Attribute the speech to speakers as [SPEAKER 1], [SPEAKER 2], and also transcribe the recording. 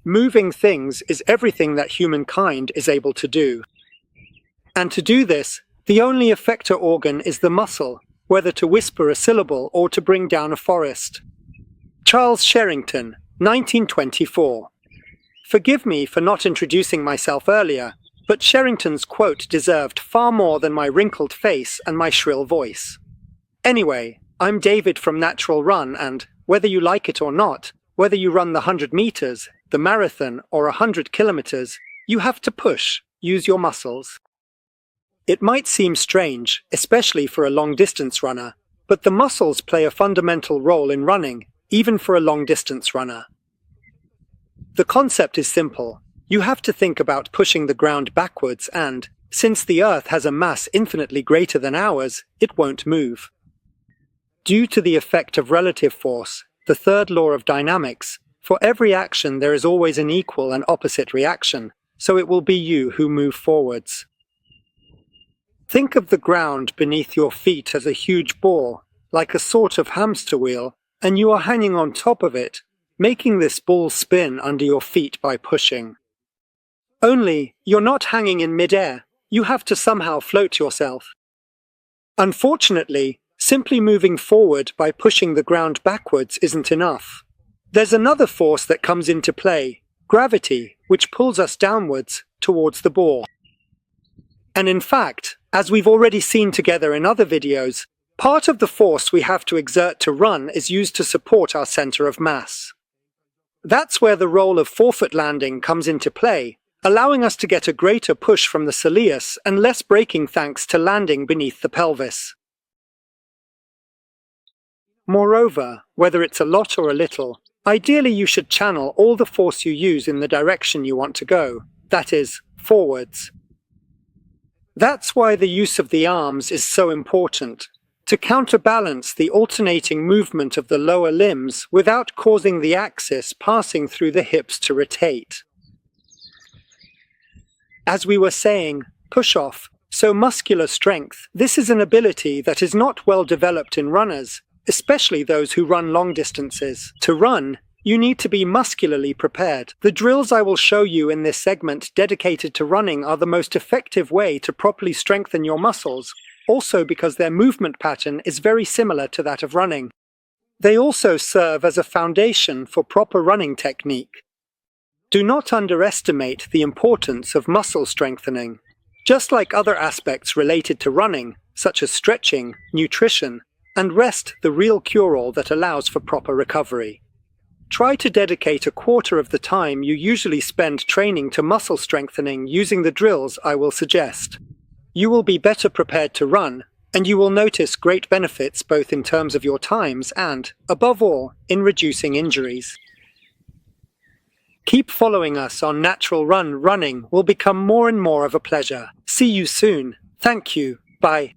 [SPEAKER 1] Moving things is everything that humankind is able to do. And to do this, the only effector organ is the muscle, whether to whisper a syllable or to bring down a forest. Charles Sherrington, 1924. Forgive me for not introducing myself earlier, but Sherrington's quote deserved far more than my wrinkled face and my shrill voice. Anyway, I'm David from Natural Run, and whether you like it or not, whether you run the 100 meters, the marathon, or 100 kilometers, you have to push, use your muscles. It might seem strange, especially for a long-distance runner, but the muscles play a fundamental role in running, even for a long-distance runner. The concept is simple. You have to think about pushing the ground backwards and, since the Earth has a mass infinitely greater than ours, it won't move. Due to the effect of relative force, the third law of dynamics, for every action there is always an equal and opposite reaction, so it will be you who move forwards. Think of the ground beneath your feet as a huge ball, like a sort of hamster wheel, and you are hanging on top of it, making this ball spin under your feet by pushing. Only, you're not hanging in mid-air, you have to somehow float yourself. Unfortunately, simply moving forward by pushing the ground backwards isn't enough. There's another force that comes into play, gravity, which pulls us downwards towards the ball. And in fact, as we've already seen together in other videos, part of the force we have to exert to run is used to support our center of mass. That's where the role of forefoot landing comes into play, allowing us to get a greater push from the soleus and less braking thanks to landing beneath the pelvis. Moreover, whether it's a lot or a little, ideally you should channel all the force you use in the direction you want to go, that is, forwards. That's why the use of the arms is so important, to counterbalance the alternating movement of the lower limbs without causing the axis passing through the hips to rotate. As we were saying, push-off, so muscular strength, this is an ability that is not well developed in runners, especially those who run long distances. To run, you need to be muscularly prepared. The drills I will show you in this segment dedicated to running are the most effective way to properly strengthen your muscles, also because their movement pattern is very similar to that of running. They also serve as a foundation for proper running technique. Do not underestimate the importance of muscle strengthening. Just like other aspects related to running, such as stretching, nutrition, and rest, the real cure-all that allows for proper recovery. Try to dedicate a quarter of the time you usually spend training to muscle strengthening using the drills I will suggest. You will be better prepared to run, and you will notice great benefits both in terms of your times and, above all, in reducing injuries. Keep following us on Natural Run. Running will become more and more of a pleasure. See you soon. Thank you. Bye.